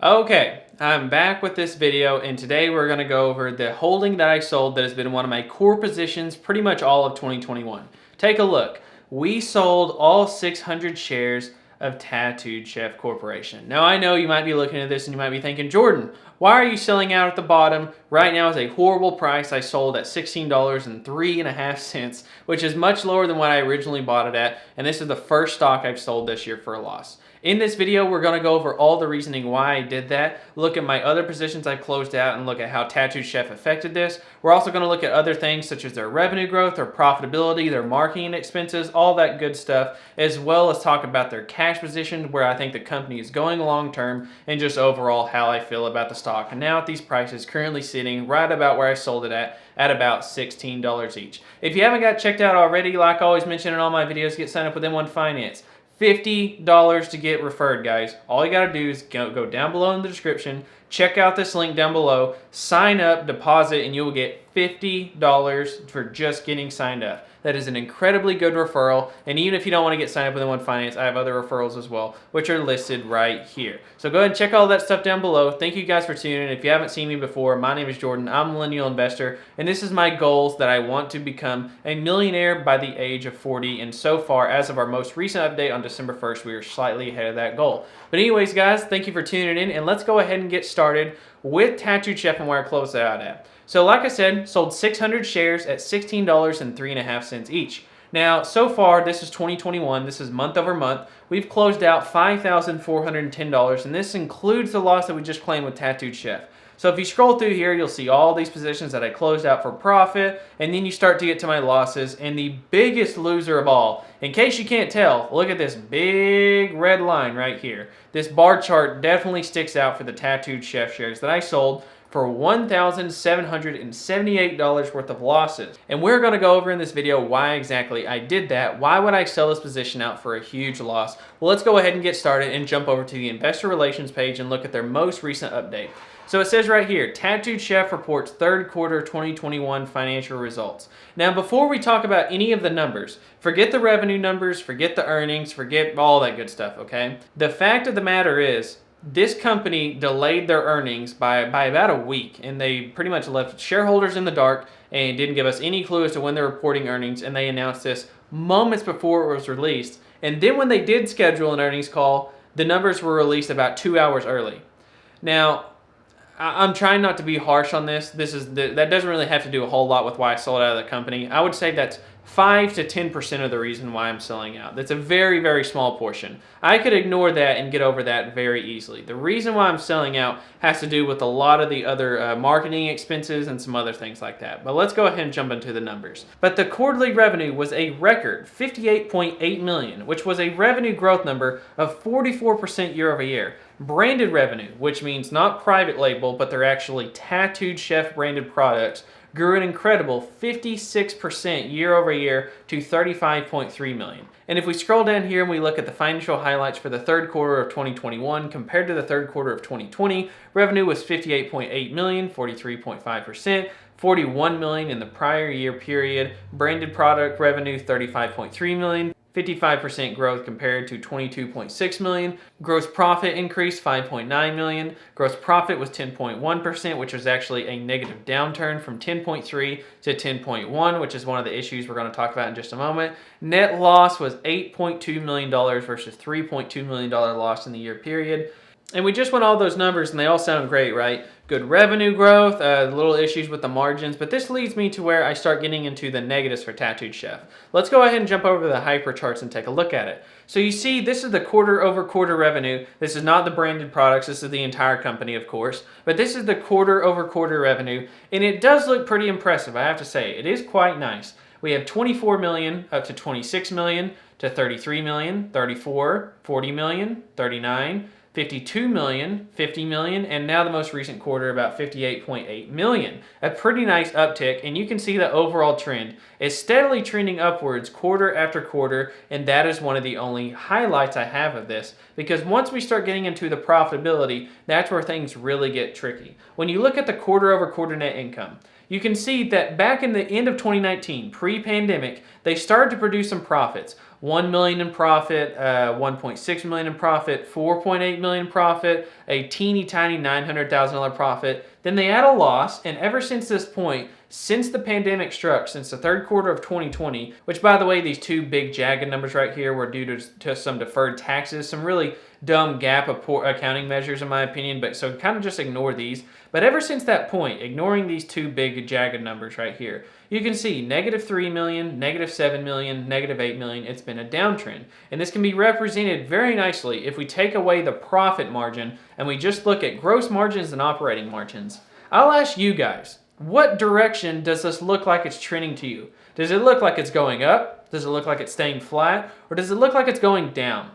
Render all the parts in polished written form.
Okay, I'm back with this video, and today we're going to go over the holding that I sold that has been one of my core positions pretty much all of 2021. Take a look. We sold all 600 shares of Tattooed Chef Corporation. Now I know you might be looking at this and you might be thinking, Jordan, why are you selling out at the bottom? Right now is a horrible price. I sold at $16.03, which is much lower than what I originally bought it at, and this is the first stock I've sold this year for a loss. In this video, we're going to go over all the reasoning why I did that, look at my other positions I've closed out, and look at how Tattooed Chef affected this. We're also going to look at other things such as their revenue growth, their profitability, their marketing expenses, all that good stuff, as well as talk about their cash position, where I think the company is going long term, and just overall how I feel about the stock. And now at these prices, currently sitting right about where I sold it at about $16 each. If you haven't got checked out already, like I always mention in all my videos, get signed up with M1 Finance. $50 to get referred, guys. All you got to do is go down below in the description, check out this link down below, sign up, deposit, and you'll get $50 for just getting signed up. That is an incredibly good referral, and even if you don't want to get signed up with M1 Finance, I have other referrals as well, which are listed right here. So go ahead and check all that stuff down below. Thank you guys for tuning in. If you haven't seen me before, my name is Jordan. I'm a millennial investor, and this is my goals that I want to become a millionaire by the age of 40, and so far, as of our most recent update on December 1st, we are slightly ahead of that goal. But anyways, guys, thank you for tuning in, and let's go ahead and get started with Tattooed Chef and where I closed out at. So like I said, sold 600 shares at $16.03 each. Now, so far, this is 2021. This is month over month. We've closed out $5,410, and this includes the loss that we just claimed with Tattooed Chef. So if you scroll through here, you'll see all these positions that I closed out for profit, and then you start to get to my losses, and the biggest loser of all, in case you can't tell, look at this big red line right here. This bar chart definitely sticks out for the Tattooed Chef shares that I sold for $1,778 worth of losses. And we're going to go over in this video why exactly I did that. Why would I sell this position out for a huge loss? Well, let's go ahead and get started and jump over to the investor relations page and look at their most recent update. So it says right here, Tattooed Chef reports third quarter 2021 financial results. Now, before we talk about any of the numbers, forget the revenue numbers, forget the earnings, forget all that good stuff, okay? The fact of the matter is, this company delayed their earnings by about a week, and they pretty much left shareholders in the dark and didn't give us any clue as to when they're reporting earnings, and they announced this moments before it was released. And then when they did schedule an earnings call, the numbers were released about 2 hours early. Now, I'm trying not to be harsh on this. That doesn't really have to do a whole lot with why I sold out of the company. I would say that's 5 to 10% of the reason why I'm selling out. That's a very, very small portion. I could ignore that and get over that very easily. The reason why I'm selling out has to do with a lot of the other marketing expenses and some other things like that. But let's go ahead and jump into the numbers. But the quarterly revenue was a record $58.8 million, which was a revenue growth number of 44% year over year. Branded revenue, which means not private label, but they're actually Tattooed Chef branded products, grew an incredible 56% year over year to $35.3 million. And if we scroll down here and we look at the financial highlights for the third quarter of 2021 compared to the third quarter of 2020, revenue was $58.8 million, 43.5%. $41 million in the prior year period. Branded product revenue, $35.3 million. 55% growth compared to $22.6 million. Gross profit increased $5.9 million. Gross profit was 10.1%, which was actually a negative downturn from 10.3 to 10.1, which is one of the issues we're going to talk about in just a moment. Net loss was $8.2 million versus $3.2 million loss in the year period. And we just went all those numbers and they all sound great, right? Good revenue growth, little issues with the margins, but this leads me to where I start getting into the negatives for Tattooed Chef. Let's go ahead and jump over to the hyper charts and take a look at it. So you see, this is the quarter over quarter revenue. This is not the branded products. This is the entire company, of course, but this is the quarter over quarter revenue, and it does look pretty impressive, I have to say. It is quite nice. We have 24 million up to 26 million to 33 million, 34, 40 million, 39, 52 million, 50 million, and now the most recent quarter about 58.8 million. A pretty nice uptick, and you can see the overall trend is steadily trending upwards quarter after quarter, and that is one of the only highlights I have of this, because once we start getting into the profitability, that's where things really get tricky. When you look at the quarter over quarter net income, you can see that back in the end of 2019, pre-pandemic, they started to produce some profits. $1 million in profit, $1.6 million in profit, $4.8 million in profit, a teeny tiny $900,000 profit. Then they add a loss, and ever since this point, since the pandemic struck, since the third quarter of 2020, which by the way, these two big jagged numbers right here were due to some deferred taxes, some really dumb GAAP accounting measures in my opinion, but so kind of just ignore these. But ever since that point, ignoring these two big jagged numbers right here, you can see -3 million, -7 million, -8 million. It's been a downtrend. And this can be represented very nicely if we take away the profit margin and we just look at gross margins and operating margins. I'll ask you guys, what direction does this look like it's trending to you? Does it look like it's going up? Does it look like it's staying flat? Or does it look like it's going down?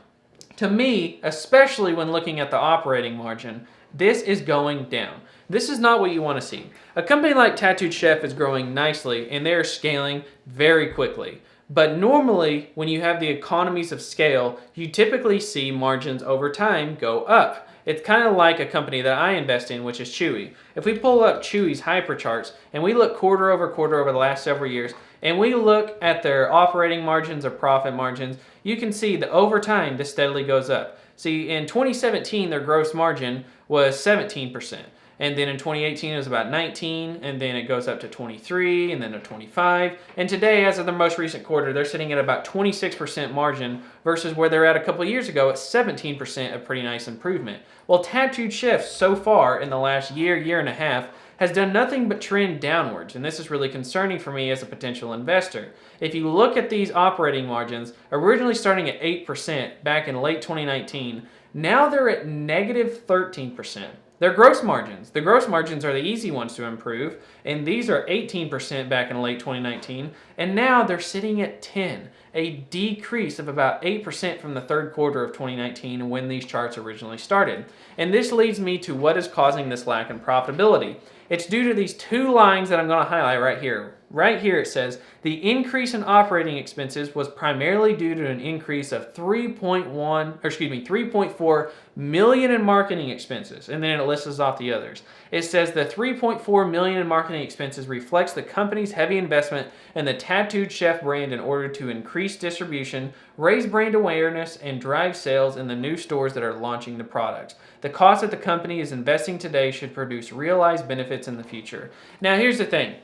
To me, especially when looking at the operating margin, this is going down. This is not what you want to see. A company like Tattooed Chef is growing nicely and they're scaling very quickly. But normally, when you have the economies of scale, you typically see margins over time go up. It's kind of like a company that I invest in, which is Chewy. If we pull up Chewy's hypercharts and we look quarter over quarter over the last several years, and we look at their operating margins or profit margins, you can see that over time this steadily goes up. See, in 2017, their gross margin was 17%. And then in 2018, it was about 19, and then it goes up to 23, and then to 25. And today, as of the most recent quarter, they're sitting at about 26% margin versus where they're at a couple of years ago at 17%, a pretty nice improvement. Well, Tattooed Chef so far in the last year and a half, has done nothing but trend downwards, and this is really concerning for me as a potential investor. If you look at these operating margins, originally starting at 8% back in late 2019, now they're at -13%. Their gross margins. The gross margins are the easy ones to improve, and these are 18% back in late 2019, and now they're sitting at 10, a decrease of about 8% from the third quarter of 2019 when these charts originally started. And this leads me to what is causing this lack in profitability. It's due to these two lines that I'm going to highlight right here. Right here it says, the increase in operating expenses was primarily due to an increase of 3.4 million in marketing expenses. And then it lists off the others. It says the 3.4 million in marketing expenses reflects the company's heavy investment in the Tattooed Chef brand in order to increase distribution, raise brand awareness, and drive sales in the new stores that are launching the products. The cost that the company is investing today should produce realized benefits in the future. Now here's the thing.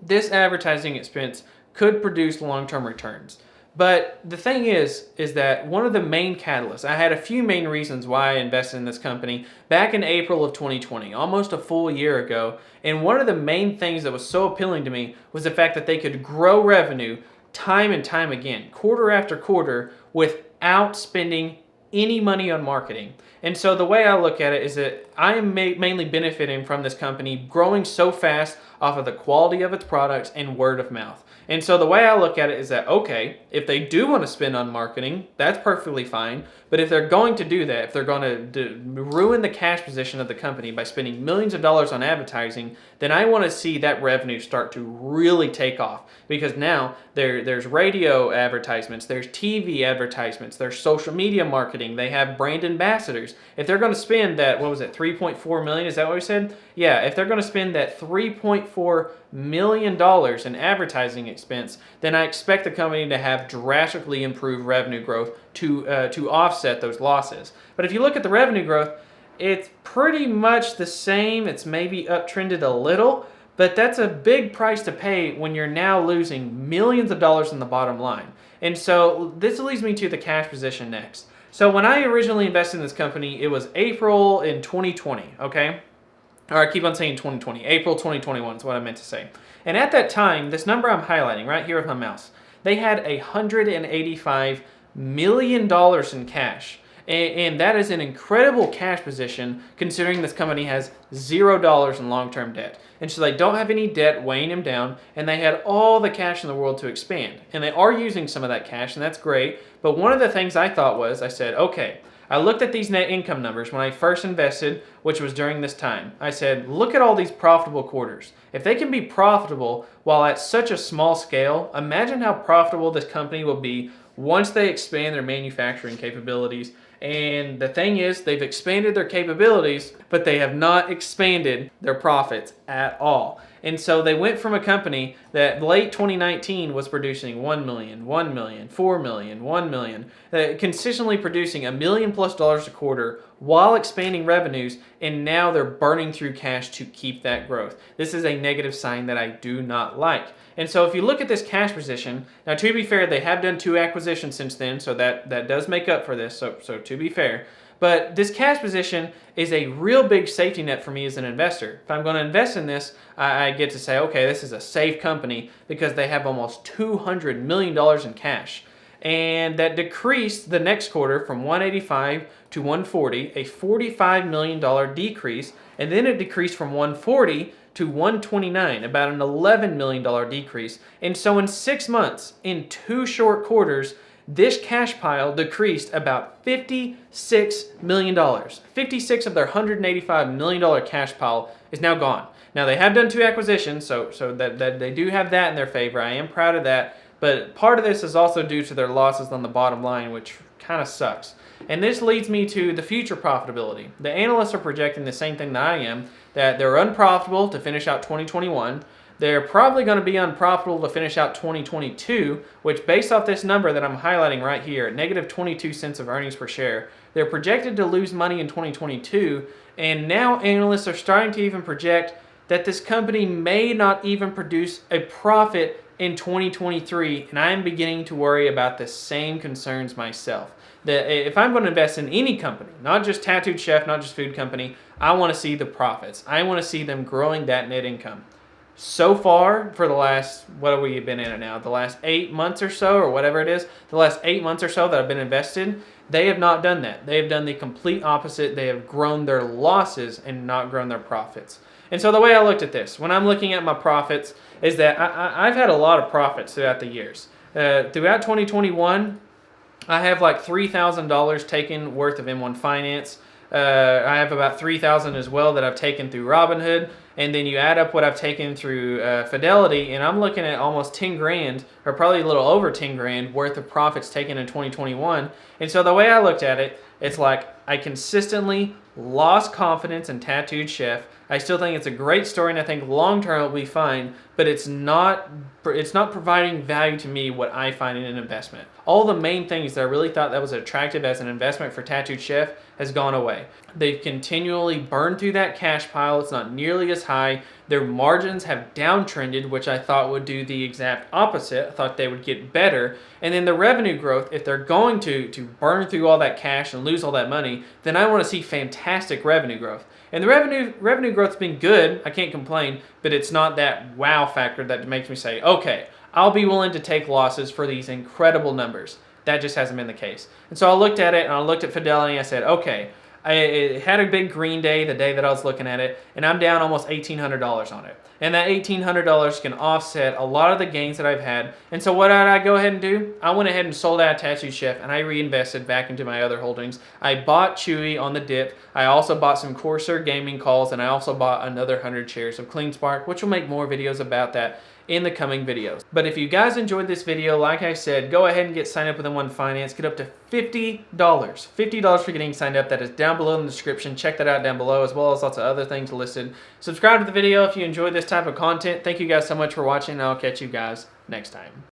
This advertising expense could produce long-term returns. But the thing is that one of the main catalysts, I had a few main reasons why I invested in this company back in April of 2020, almost a full year ago. And one of the main things that was so appealing to me was the fact that they could grow revenue time and time again, quarter after quarter, without spending any money on marketing. And so the way I look at it is that I am mainly benefiting from this company growing so fast off of the quality of its products and word of mouth. And so the way I look at it is that, okay, if they do want to spend on marketing, that's perfectly fine. But if they're going to do that, if they're going to ruin the cash position of the company by spending millions of dollars on advertising, then I want to see that revenue start to really take off. Because now there's radio advertisements, there's TV advertisements, there's social media marketing, they have brand ambassadors. If they're going to spend that, what was it, 3.4 million, is that what we said? Yeah, if they're going to spend that $3.4 million in advertising expense, then I expect the company to have drastically improved revenue growth to offset those losses. But if you look at the revenue growth, it's pretty much the same. It's maybe uptrended a little, but that's a big price to pay when you're now losing millions of dollars in the bottom line. And so this leads me to the cash position next. So when I originally invested in this company, it was April in 2020, okay? Or I keep on saying 2020. April 2021 is what I meant to say. And at that time, this number I'm highlighting right here with my mouse, they had $185 million in cash. And that is an incredible cash position considering this company has $0 in long-term debt. And so they don't have any debt weighing them down, and they had all the cash in the world to expand. And they are using some of that cash, and that's great. But one of the things I thought was, I said, okay, I looked at these net income numbers when I first invested, which was during this time. I said, look at all these profitable quarters. If they can be profitable while at such a small scale, imagine how profitable this company will be once they expand their manufacturing capabilities. And the thing is, they've expanded their capabilities, but they have not expanded their profits at all. And so they went from a company that late 2019 was producing 1 million, 1 million, 4 million, 1 million, consistently producing $1 million+ a quarter while expanding revenues, and now they're burning through cash to keep that growth. This is a negative sign that I do not like. And so if you look at this cash position, now to be fair, they have done 2 acquisitions since then, so that does make up for this, so to be fair. But this cash position is a real big safety net for me as an investor. If I'm going to invest in this, I get to say, okay, this is a safe company because they have almost $200 million in cash. And that decreased the next quarter from 185 to 140, a $45 million decrease. And then it decreased from 140 to 129, about an $11 million decrease. And so in 6 months, in 2 short quarters, this cash pile decreased about $56 million. 56 of their $185 million cash pile is now gone. Now they have done 2 acquisitions, so that they do have that in their favor. I am proud of that. But part of this is also due to their losses on the bottom line, which kind of sucks. And this leads me to the future profitability. The analysts are projecting the same thing that I am, that they're unprofitable to finish out 2021. They're probably going to be unprofitable to finish out 2022, which based off this number that I'm highlighting right here, negative 22 cents of earnings per share, they're projected to lose money in 2022, and now analysts are starting to even project that this company may not even produce a profit in 2023, and I am beginning to worry about the same concerns myself. That if I'm going to invest in any company, not just Tattooed Chef, not just food company, I want to see the profits. I want to see them growing that net income. So far, for the last, what have we been in it now? The last 8 months or so, or whatever it is, the last 8 months or so that I've been invested, they have not done that. They have done the complete opposite. They have grown their losses and not grown their profits. And so the way I looked at this, when I'm looking at my profits, is that I've had a lot of profits throughout the years. Throughout 2021, I have like $3,000 taken worth of M1 Finance. I have about $3,000 as well that I've taken through Robinhood, and then you add up what I've taken through Fidelity, and I'm looking at almost 10 grand, or probably a little over 10 grand worth of profits taken in 2021. And so the way I looked at it, it's like I consistently lost confidence in Tattooed Chef. I still think it's a great story, and I think long term it will be fine, but it's not providing value to me what I find in an investment. All the main things that I really thought that was attractive as an investment for Tattooed Chef has gone away. They've continually burned through that cash pile. It's not nearly as high. Their margins have downtrended, which I thought would do the exact opposite. I thought they would get better. And then the revenue growth, if they're going to burn through all that cash and lose all that money, then I want to see fantastic revenue growth. And the revenue growth's been good, I can't complain, but it's not that wow factor that makes me say, okay, I'll be willing to take losses for these incredible numbers. That just hasn't been the case. And so I looked at it, and I looked at Fidelity, and I said, okay, it had a big green day the day that I was looking at it, and I'm down almost $1,800 on it. And that $1,800 can offset a lot of the gains that I've had. And so what did I go ahead and do? I went ahead and sold out Tattooed Chef, and I reinvested back into my other holdings. I bought Chewy on the dip. I also bought some Corsair gaming calls, and I also bought another 100 shares of CleanSpark, which will make more videos about that in the coming videos. But if you guys enjoyed this video, like I said, go ahead and get signed up with M1 Finance. Get up to $50. $50 for getting signed up. That is down below in the description. Check that out down below, as well as lots of other things listed. Subscribe to the video if you enjoyed this type of content. Thank you guys so much for watching, and I'll catch you guys next time.